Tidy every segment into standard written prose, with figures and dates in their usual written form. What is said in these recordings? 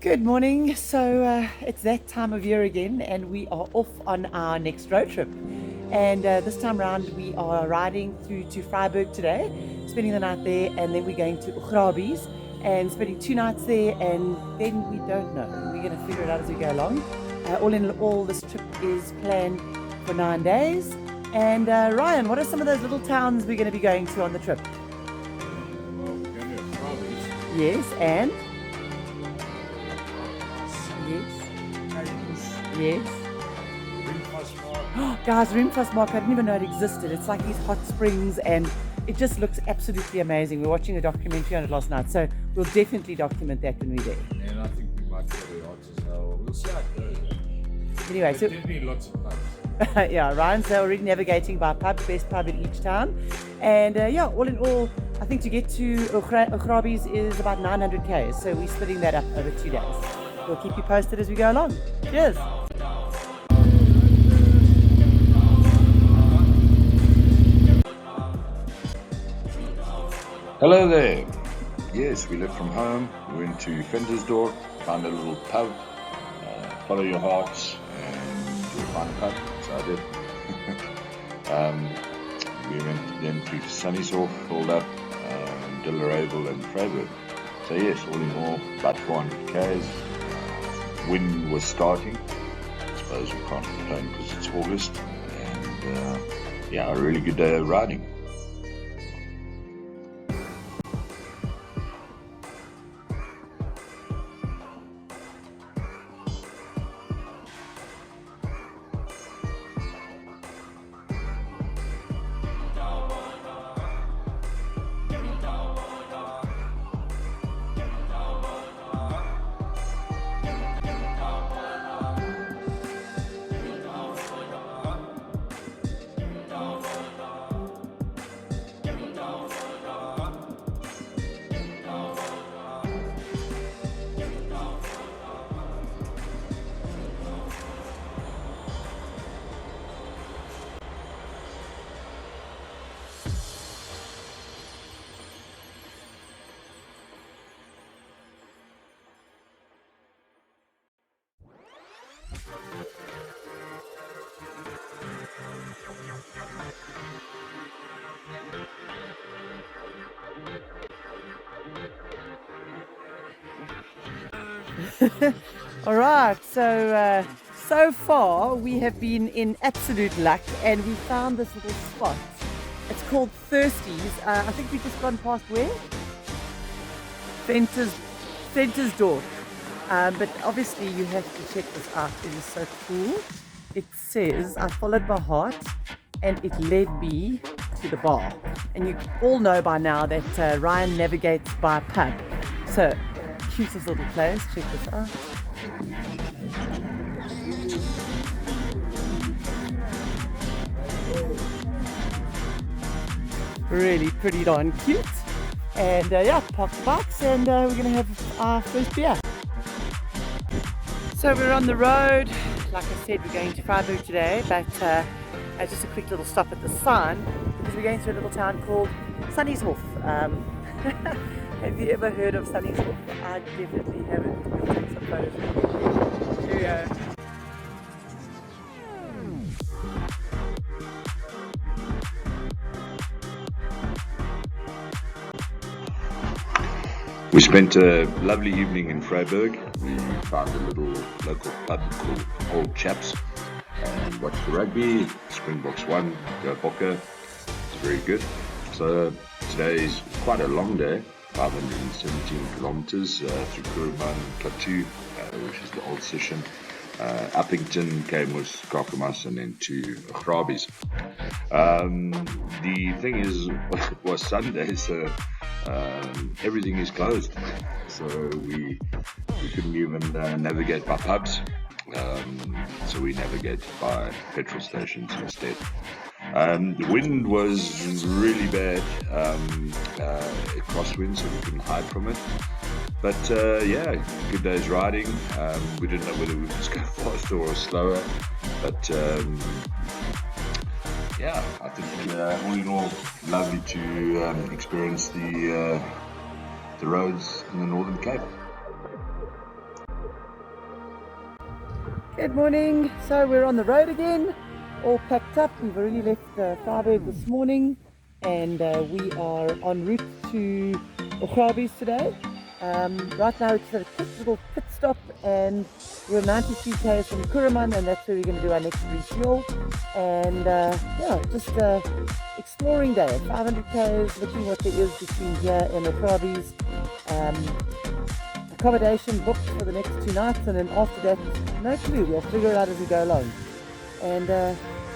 Good morning. So it's that time of year again, and we are off on our next road trip. And this time round, we are riding through to Freiburg today, spending the night there, and then we're going to Augrabies and spending 2 nights there, and then we don't know. We're going to figure it out as we go along. All in all, this trip is planned for 9 days. And Ryan, what are some of those little towns we're going to be going to on the trip? Well, we're going to Augrabies. Yes, and? Yes. Guys, Rimfastmark, I didn't even know it existed. It's like these hot springs and it just looks absolutely amazing. We're watching a documentary on it last night, so we'll definitely document that when we're there. And I think we might go to yachts as well. We'll see how it goes. Anyway, so definitely lots of pubs. yeah, Ryan's already navigating by pub, best pub in each town. And yeah, all in all, I think to get to Augrabies is about 900 k's, so we're splitting that up over 2 days. We'll keep you posted as we go along. Cheers! Hello there. Yes, we left from home. We went to Ventersdorp, found a little pub. Follow your hearts, and you'll find a pub. So I did. We went then to Sunny's-Hof, filled up, Dillerabel and Freiburg. So yes, all in all, about 400 k's. Wind was starting. I suppose we can't complain because it's August. And yeah, a really good day of riding. All right, so far we have been in absolute luck, and we found this little spot. It's called Thirsties. I think we've just gone past where? Ventersdorp. But obviously you have to check this out. It is so cool. It says, I followed my heart and it led me to the bar. And you all know by now that Ryan navigates by pub. So, cutest little place. Check this out. Really pretty darn cute. And yeah, park the bikes and we're going to have our first beer. So we're on the road. Like I said, we're going to Freiburg today, but just a quick little stop at the sign because we're going to a little town called Sunny's-Hof. Have you ever heard of Sunny's-Hof? I definitely haven't. We'll take some photos. Here we go. We spent a lovely evening in Freiburg. We found a little local pub called Old Chaps and watched the rugby. Springboks won, go Bokke. It's very good. So today is quite a long day, 517 kilometers through Kuruman and Plateau, which is the old session. Uppington came with Kakamas and then to Augrabies. The thing is, it was Sunday, so everything is closed, so we couldn't even navigate by pubs, so we navigated by petrol stations instead. The wind was really bad, crosswind, so we couldn't hide from it. But yeah, good day's riding. We didn't know whether we would just go faster or slower, but yeah, I think all in all, lovely to experience the roads in the Northern Cape. Good morning. So we're on the road again, all packed up. We've already left Freiburg this morning, and we are en route to Augrabies today. Right now, it's a quick little pit stop, and we're 93 k's from Kuruman, and that's where we're going to do our next refuel. And yeah, just exploring day, 500 k's, looking what there is between here and Augrabies. Accommodation booked for the next 2 nights, and then after that, no clue, we'll figure it out as we go along. And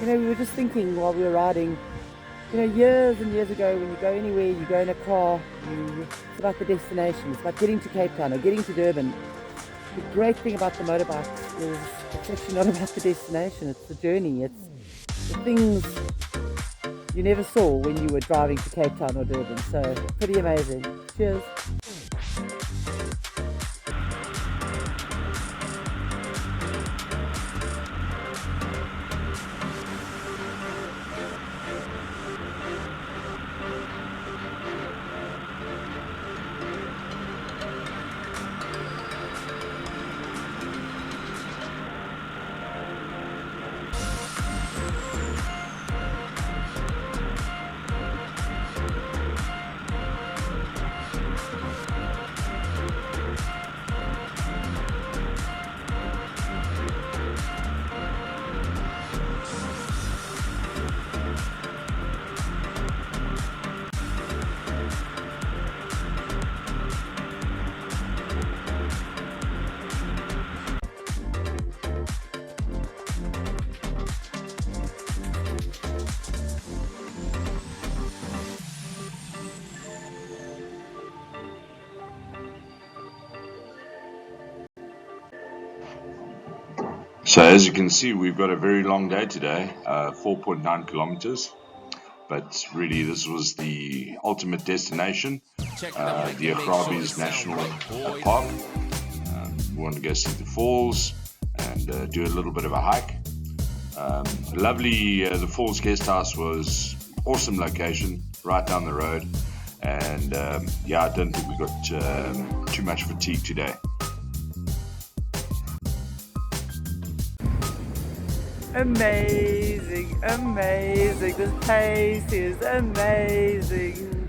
you know, we were just thinking while we were riding, you know, years and years ago, when you go anywhere, you go in a car, it's about the destination, it's about getting to Cape Town or getting to Durban. The great thing about the motorbikes is it's actually not about the destination, it's the journey, it's the things you never saw when you were driving to Cape Town or Durban. So pretty amazing. Cheers. So as you can see, we've got a very long day today, 4.9 kilometers. But really, this was the ultimate destination, the Augrabies National Park. We want to go see the falls and do a little bit of a hike. Lovely, the falls guest house was awesome location, right down the road. And yeah, I don't think we got too much fatigue today. Amazing, amazing. This pace is amazing.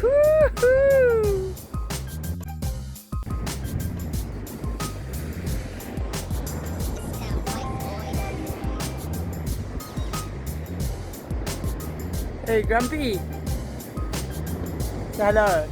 Woohoo! Hey, Grumpy. Hello.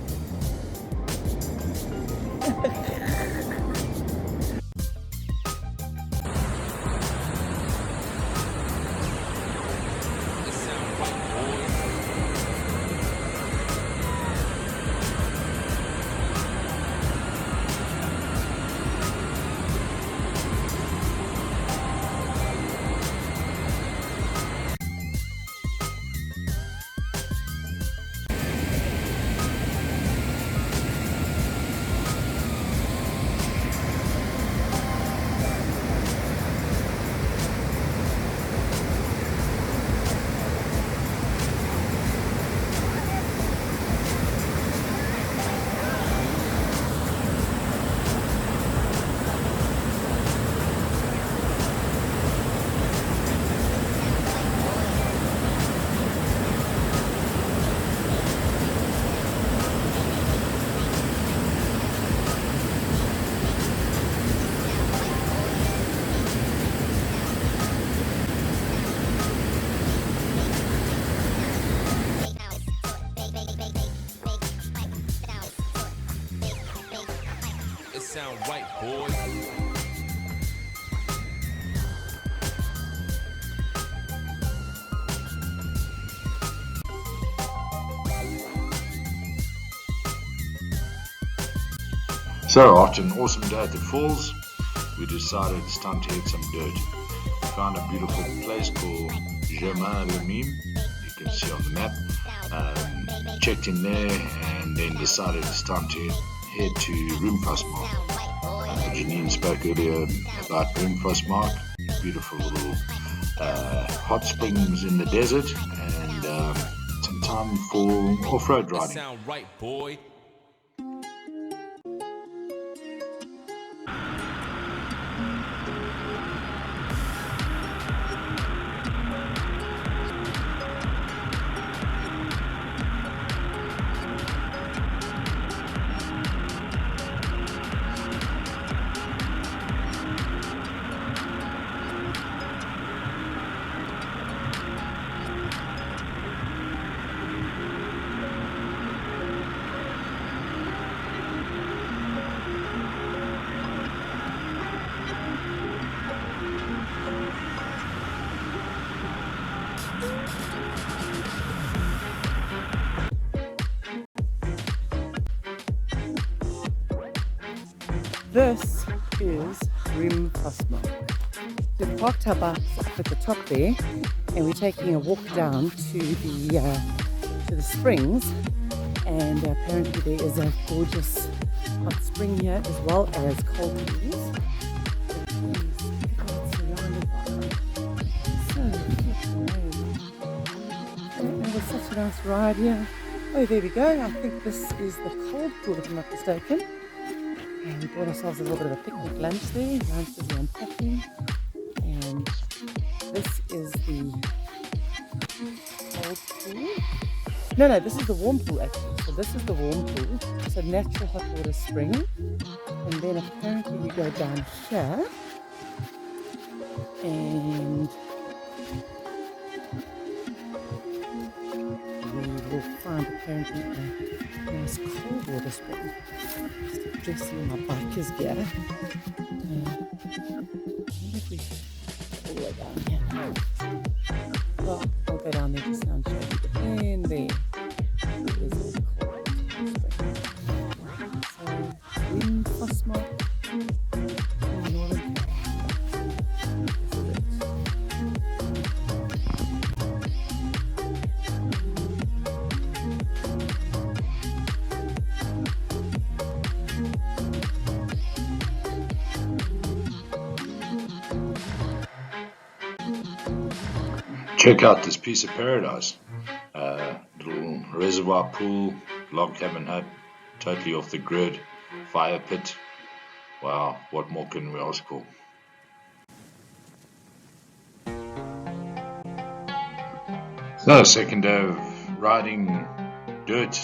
Sound right, boys. So after an awesome day at the falls, we decided it's time to hit some dirt. We found a beautiful place called Joburg. You can see on the map. Checked in there and then decided it's time to head to Roomvasmark. Janine spoke earlier about Roomvasmark, beautiful little hot springs in the desert, and some time for off-road riding. Sound right, boy. this is Room Fosmark. So we parked our bikes up at the top there, and we're taking a walk down to the springs. And apparently there is a gorgeous hot spring here as well as cold pools. It was such a nice ride here. Oh, there we go. I think this is the cold pool, if I'm not mistaken. And we bought ourselves a little bit of a picnic lunch there. Lunch is the unpacking. And this is the cold pool. No, this is the warm pool actually. So this is the warm pool. It's a natural hot water spring. And then apparently we go down here. And we will find apparently a nice cold water spring. Just dressing my biker's gear. All the way down here. Well, I'll go down there just now and show you. And there is a cold spring. So, Room Fosmark, Northern Cape. Check out this piece of paradise. Little reservoir pool, log cabin hut, totally off the grid, fire pit. Wow, what more can we ask for? So, second day of riding dirt,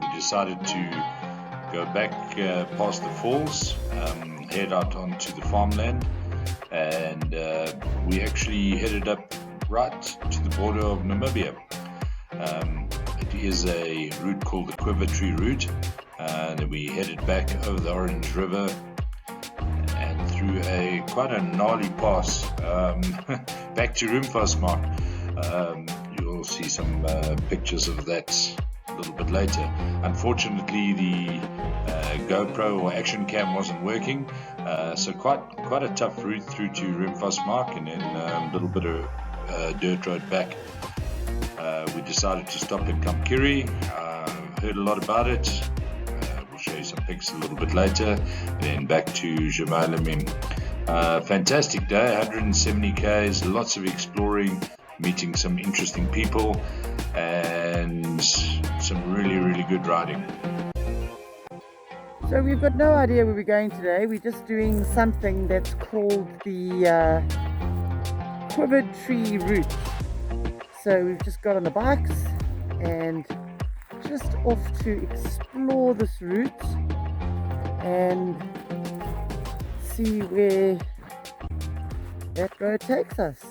we decided to go back past the falls, head out onto the farmland, and we actually headed up right to the border of Namibia. It is a route called the Quiver route, and we headed back over the Orange River and through quite a gnarly pass back to Room Fosmark. You'll see some pictures of that a little bit later. Unfortunately, the GoPro or action cam wasn't working, so quite a tough route through to Room Fosmark, and then a little bit of dirt road back. We decided to stop in Kamkiri, heard a lot about it. We'll show you some pics a little bit later, and then back to Joburg. Fantastic day, 170 k's, lots of exploring, meeting some interesting people, and some really good riding. So we've got no idea where we're going today. We're just doing something that's called the Quiver route. So we've just got on the bikes and just off to explore this route and see where that road takes us.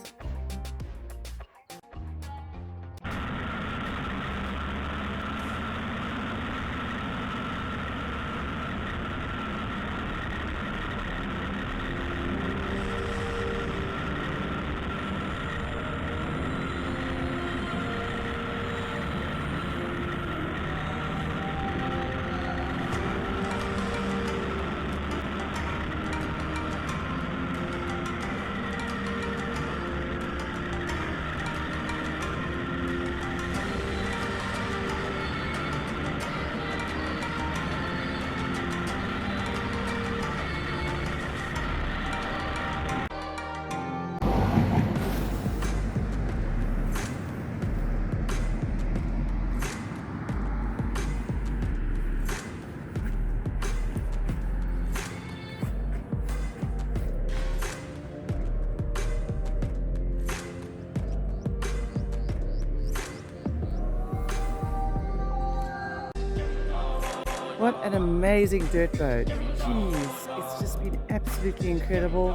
What an amazing dirt road. Jeez, it's just been absolutely incredible.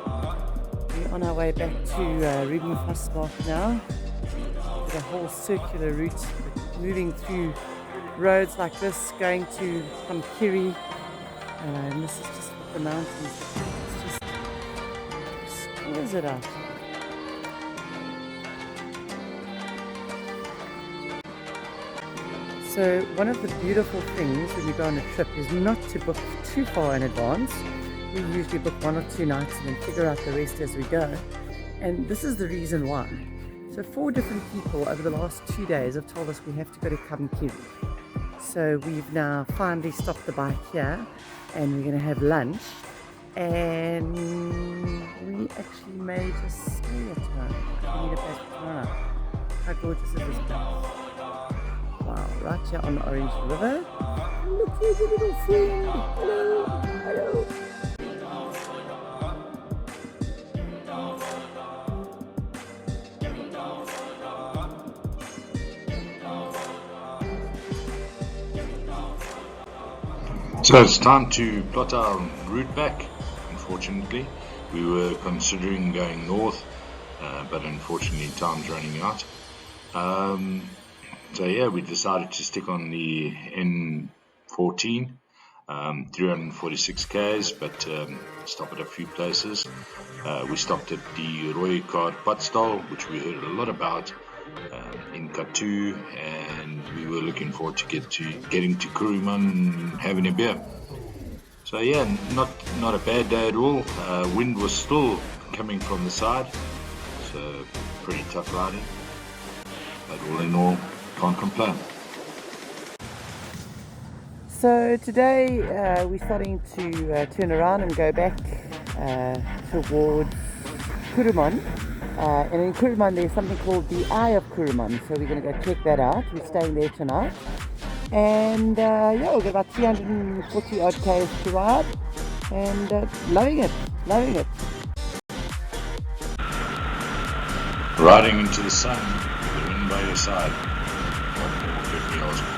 We're on our way back to Room Fosmark now. The whole circular route, moving through roads like this, going to Kamkiri. And this is just the mountains. It's just exquisite out here. So one of the beautiful things when you go on a trip is not to book too far in advance. We usually book 1 or 2 nights and then figure out the rest as we go. And this is the reason why. So 4 different people over the last 2 days have told us we have to go to quiver. So we've now finally stopped the bike here and we're going to have lunch. And we actually may just stay at home. We need a place for tomorrow. How gorgeous is this place? Wow, right here on the Orange River. Look, here's a little friend. Hello, hello. So it's time to plot our route back. Unfortunately, we were considering going north, but unfortunately time's running out. So yeah, we decided to stick on the N14, 346 k's, but stop at a few places. We stopped at the Roy Card Padstall, which we heard a lot about in Katu, and we were looking forward to getting to Kuruman and having a beer. So yeah, not a bad day at all. Wind was still coming from the side, so pretty tough riding, but all in all, can't complain. So today we're starting to turn around and go back towards Kuruman. And in Kuruman there's something called the Eye of Kuruman, so we're going to go check that out. We're staying there tonight. And yeah, we've got about 340 odd k's to ride, and loving it. Riding into the sun, with the wind by your side. What more could we ask for?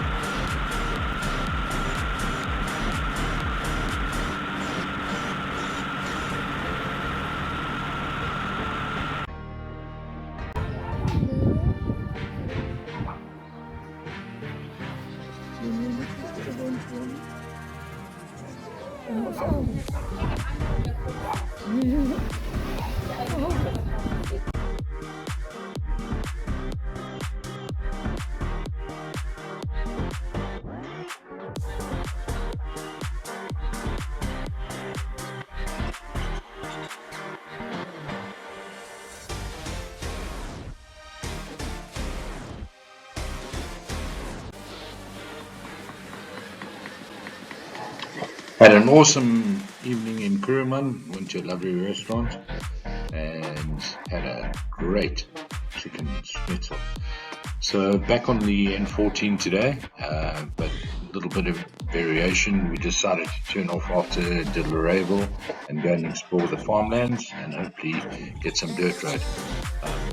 Had an awesome evening in Kuruman, went to a lovely restaurant and had a great chicken schnitzel. So back on the N14 today, but a little bit of variation. We decided to turn off after Delareval and go and explore the farmlands and hopefully get some dirt road,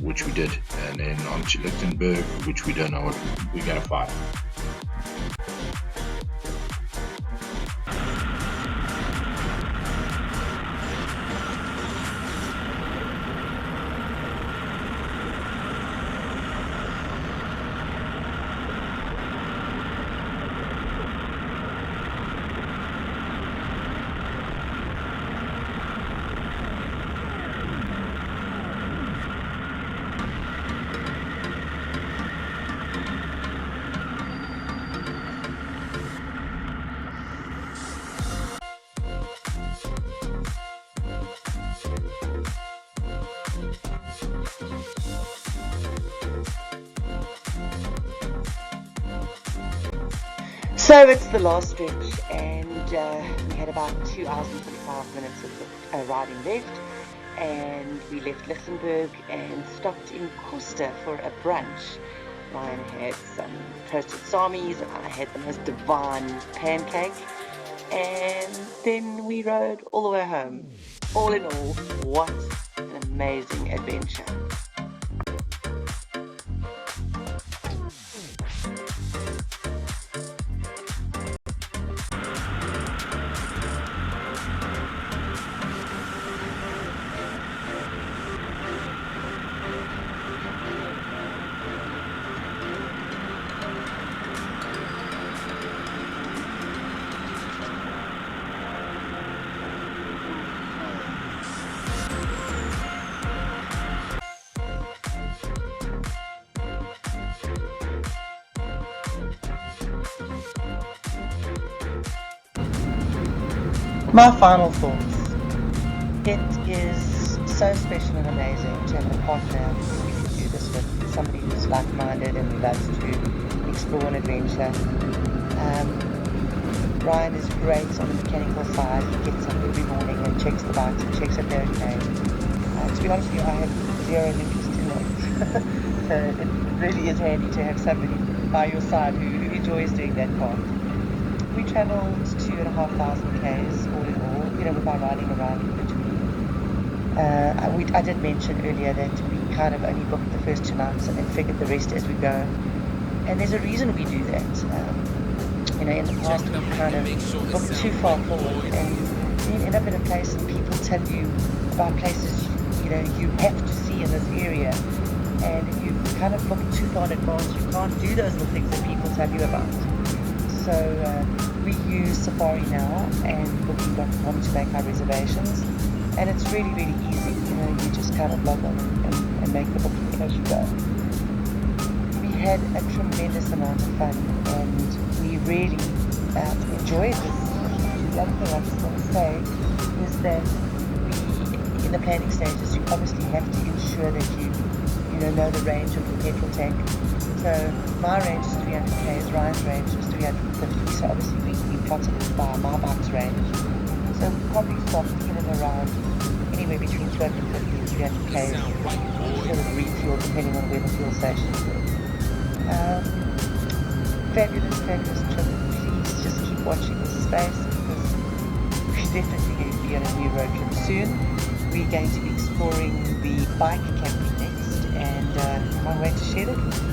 which we did, and then on to Lichtenberg, which we don't know what we're going to find. So it's the last stretch, and we had about 2 hours and 45 minutes of riding left, and we left Lichtenberg and stopped in Costa for a brunch. Ryan had some toasted samis, and I had the most divine pancake, and then we rode all the way home. All in all, what an amazing adventure. My final thoughts. It is so special and amazing to have a partner who we can do this with, somebody who's like-minded and who loves to explore and adventure. Ryan is great on the mechanical side. He gets up every morning and checks the bikes and checks if they're okay. To be honest with you, I have zero interest in that. So it really is handy to have somebody by your side who enjoys doing that part. We travelled 2,500 k's all in all, with our riding around in between. I did mention earlier that we kind of only booked the first 2 nights and then figured the rest as we go. And there's a reason we do that. In the past we kind of booked too far forward and you end up in a place and people tell you about places you have to see in this area, and if you kind of book too far in advance you can't do those little things that people tell you about. So we use Safari now and booking.com to make our reservations, and it's really, really easy. You just kind of log on and make the booking as you go. We had a tremendous amount of fun and we really enjoyed this. The other thing I just want to say is that in the planning stages you obviously have to ensure that you know the range of your petrol tank. So my range is 300 k's, Ryan's range is 350, so obviously we plotted it by my bike's range. So we probably stopped in and around anywhere between 250 and 300 k's sort of refuel depending on where the fuel stations were. Fabulous trip. Please just keep watching this space because we're definitely going to be on a new road trip soon. We're going to be exploring the bike camping next, and I can't wait to share it with you.